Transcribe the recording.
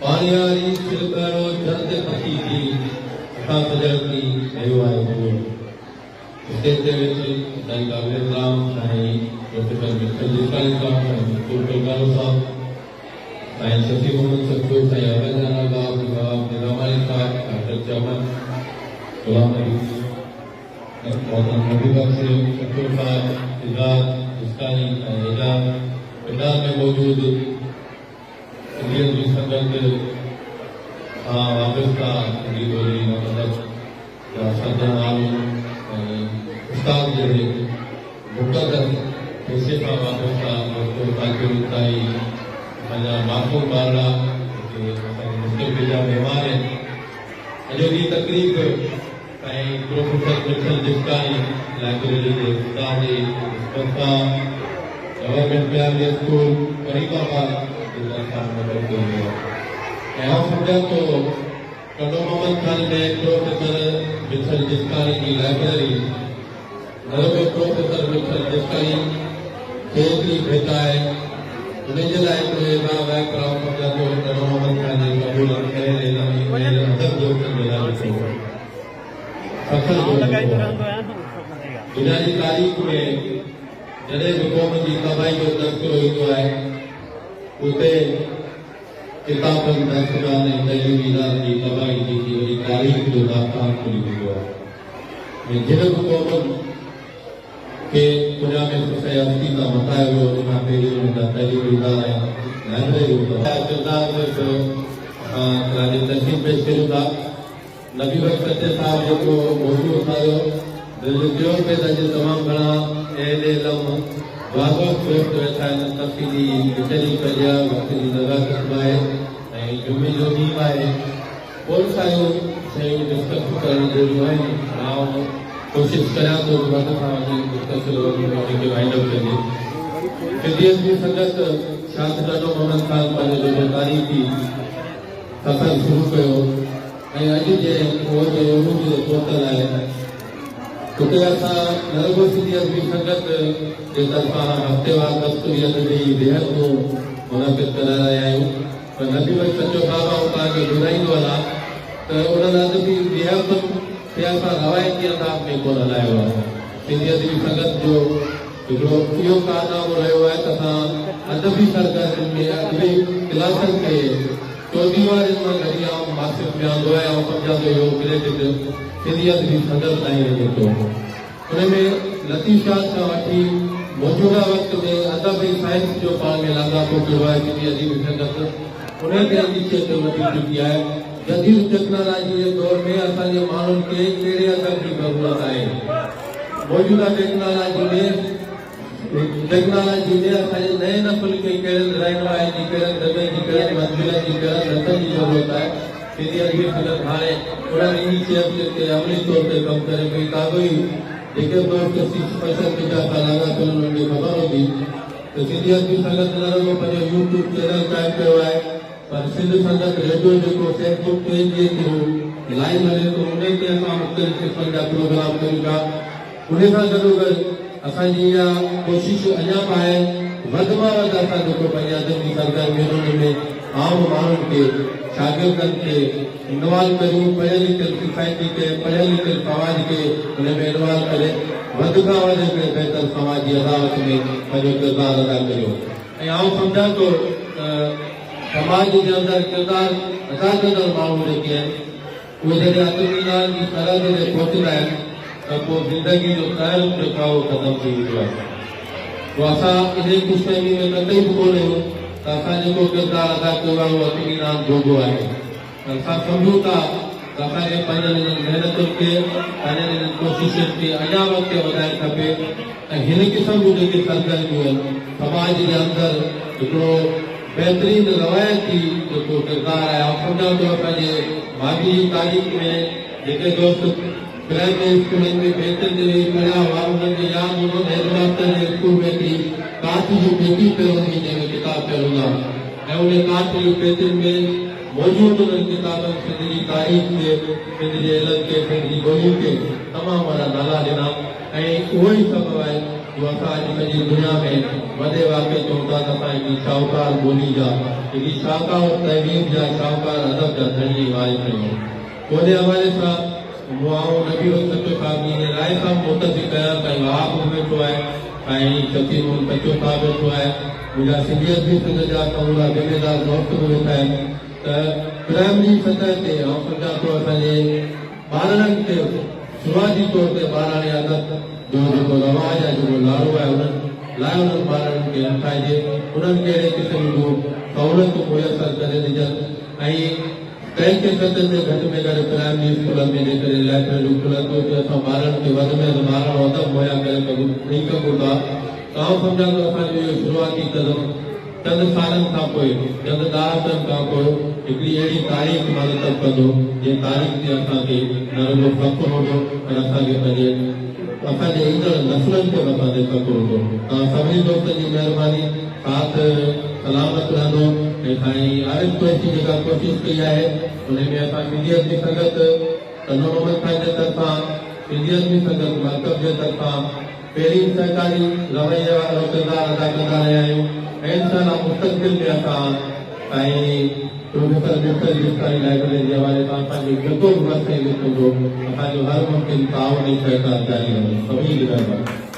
पाणियारी सिलकारो जल्द पकी थी असां सजण की कयो आहे हुओ स्टेज ते वेठे साईं काबिल राम साईं प्रोफेसर मित्तल जिसानी साहब साईं कुलकर्णी गारो साहब साईं शफी मोहम्मद सत्तो साईं अबेदाना बाब बाब निजामानी साहब डॉक्टर चमन गुलाम नबी मौलाना नबी बख्श सत्तो साहब इजाज जिसानी इजाज पिंडाल में मौजूद इंडियन की संगत वापस का हिंदी बोली मतलब सदन आलम उस्ताद जड़े मुक़द्दर पैसे का वापस का डॉक्टर ताकिर ताई मजा मासूम बाला मुस्लिम बिजा मेहमान अजो की तकरीब साईं प्रोफेसर मित्तल जिसानी लाइब्रेरी के उस्ताद Mustafa government primary school Faridabad यहाँ समझा तो कड़ो मोहम्मद खान में प्रोफेसर मित्तल जिसानी की लाइब्रेरी नरवे प्रोफेसर मित्तल जिसानी खेल की भेटा है उन्हें जलाए तो ये बात है कराओ समझा तो कड़ो मोहम्मद खान ने कबूल करे लेना मेरे अंदर जो कर मिला रखो फसल दुनिया की तारीख में जॾहिं बि क़ौम जी तबाही जो तस्करो ईंदो आहे उते किताबनि दस्तगान ऐं तइलीमी इदारनि जी तबाही जी वरी तारीख़ जो दास्तान खुली वेंदो आहे ऐं जिन बि क़ौमुनि खे दुनिया में कुझु हस्ती तां मटायो वियो उन खां पहिरीं उन जा तइलीमी इदारा ऐं लाइब्रेरियूं किरदार तस्वीर पेश कयूं था नबी बख्श सचे साहब जेको मौजूदु उठायो दिलि पे तमामु घणा अहले इल्म वागोस दोस्त वेठा आहिनि तफ़सीली विचरी करिया वक़्त जी नज़ाकत आहे ऐं जुमे जो ॾींहुं आहे खोड़ सारियूं शयूं डिस्कस करण जहिड़ियूं आहिनि मां कोशिशि करियां थो वधि खां वधि डिस्कस वाइंड अप कजे सिंधियत जी संगत शाह ॾाढो मोहम्मद खान पंहिंजो जेको तारीख़ी सफ़र शुरू कयो ऐं अॼु जे उहो जो उरूज जो तोतल आहे उते असां नरगो सिंधियत जी संगत जे तरफ़ां हफ़्तेवार दस्तूरी जी बेहद मुनक़िद कराए रहिया आहियूं त नबी बख्श सचो बाबा तव्हांखे ॿुधाईंदो हलां त उन्हनि अदबी बेहद खे असां रवायती अंदाज़ में कोन हलायो आहे सिंधियत जी संगत जो हिकिड़ो इहो कारनामो रहियो आहे त असां अदबी सरगर्मियुनि में अदबी क्लासनि खे चोॾहीं वारे मां घणी आम मासिक में आंदो आहे ऐं सम्झां थो इहो क्रेडिट सिंधियत जी संगत ताईं वञे थो उनमें लतीफ़ात खां वठी मौजूदा वक़्त में अदब ऐं साइंस जो पाण में लाॻापो कयो आहे सिंधियत जी संगत उन ते अंदीशे ते वधी चुकी आहे जदीद टेक्नोलॉजी जे दौर में असांजे माण्हुनि खे कहिड़े अदब जी ज़रूरत आहे मौजूदा टेक्नोलॉजी में असांजे नए नस्ल खे कहिड़े रहनुमाई जी कहिड़े दॿे जी कहिड़े मंज़िल जी कहिड़े रतन जी ज़रूरत आहे सिंधियत जी संगत हाणे उन्हनि इनिशिएटिव ते अमली तौर ते कमु करे पई कागोई जेके दोस्त स्पेशल जा लाॻापियल उन्हनि खे ख़बर हूंदी त सिंधियत जी संगत न रुॻो पंहिंजो यूट्यूब चैनल क़ाइमु कयो आहे पर सिंध संगत रेडियो जेको फेसबुक पेज जे थ्रू लाइव हले थो उन ते असां मुख़्तलिफ़ क़िस्मनि जा प्रोग्राम कयूं था उन सां गॾोगॾु असांजी इहा कोशिशि अञा बि आहे वधि मां वधि असां जेको पंहिंजे अदबी सरगर्मियुनि में आम माण्हुनि खे शागिर्दनि खे इन्वॉल्व करियूं पढ़ियल लिखियल सोसाइटी खे पढ़ियल लिखियल समाज खे हुन में इन्वॉल्व करे वधि खां वधि हिकिड़े बहितर समाजी अदालत में पंहिंजो किरदारु अदा करियो ऐं आउं सम्झां थो समाज जे अंदरि किरदारु अदा कंदड़ माण्हू जेके आहिनि उहे जॾहिं अदबी ॻाल्हि जी सरहद ते पहुचंदा आहिनि त पोइ ज़िंदगी जो तहल जेको आहे उहो ख़तमु थी वेंदो आहे पोइ असां इन ख़ुशफ़हमी में कतई बि कोन आहियूं त असां जेको किरदारु अदा कयो आहे उहो अदबी जोॻो आहे असां सम्झूं था त असांखे पंहिंजनि महिनतुनि खे पंहिंजनि कोशिशुनि खे अञा अॻिते वधाइणु खपे ऐं हिन क़िस्म जूं जेके सरगर्मियूं आहिनि समाज जे अंदरि हिकिड़ो बहितरीन रवायती जेको किरदारु आहे ऐं सम्झां थो पंहिंजे भाभी जी तारीख़ में जेके दोस्त प्राइमरी स्कूलनि में बेंचनि ते वेही पढ़िया हुआ उन्हनि खे यादि हूंदो त हेडमास्टर जे स्कूल में थी कांच जी पेटी पियल हूंदी जंहिंमें किताब पियल हूंदा ऐं उन काठियूं पेतियुनि में मौजूदु उन्हनि किताबनि सिंध जी तारीख़ खे, सिंध जे इल्म खे, सिंध जी ॿोलियुनि खे तमामु वॾा नाला ॾिना ऐं उहो ई सबबु आहे जो असां अॼु सॼी दुनिया में वॾे वाक़े चऊं था त असां हिकिड़ी शाहूकार ॿोली जा, हिकिड़ी शाहूकार तहज़ीब जा, शाहूकार अदब जा धणी वारिस आहियूं। उन हवाले सां नबी सचो साहिब जी राय सां मुतफ़िक़ कयां त वहाब वेठो आहे ऐं शफ़ी सचो साहिब वेठो आहे, मुंहिंजा सिंधियत बि सिंध जा कमला ज़िमेदार दोस्त बि वेठा आहिनि त प्राइमरी सतह ते ऐं सम्झां थो असांजे ॿारनि खे शुरूआती तौर ते ॿाराणे अदब जो जेको रवाज़ आहे, जेको लाड़ो आहे, उन्हनि लाइ उन्हनि ॿारनि खे हिमथाइजे, उन्हनि खे अहिड़े क़िस्म जूं सहूलियतूं मुयसरु करे ॾिजनि ऐं कंहिं सतह ते घटि में घटि प्राइमरी स्कूलनि में जेकॾहिं लाइब्रेरियूं खुलनि थियूं त असां ॿारनि खे वधि में वधि ॿारनि अदब मुहैया करे सघूं था। त आउं सम्झां थो असांजो इहो शुरूआती क़दम चंद सालनि खां पोइ, चंद ॾहाकनि खां पोइ हिकिड़ी अहिड़ी तारीख़ मरतब कंदो जंहिं तारीख़ ते असांखे न रुॻो फ़ख़्रु हूंदो पर असांखे असांजे ईंदड़ नसलनि ते असांखे फ़ख़्रु हूंदो। तव्हां सभिनी दोस्तनि जी महिरबानी, साथ सलामत रहंदो ऐं साईं आरिफ़ कुरैशी जेका कोशिशि कई आहे उन में असां सिंधियत जी संगत तनूर अहमद खान जे तरफ़ां, सिंधियत जी संगत मर्कज़ जे तरफ़ां पहिरीं सरकारी रवैये वारो किरदारु अदा कंदा रहिया आहियूं ऐं इनशाअल्लाह मुस्तक़बिल में असां साईं प्रोफेसर मित्तल जिस्तानी लाइब्रेरी जे हवाले सां असांजो जेको बि वक़्तु हूंदो असांजो हर मुमकिन ताउन ऐं सहकार जारी रहंदो। सभिनी खे महिरबानी।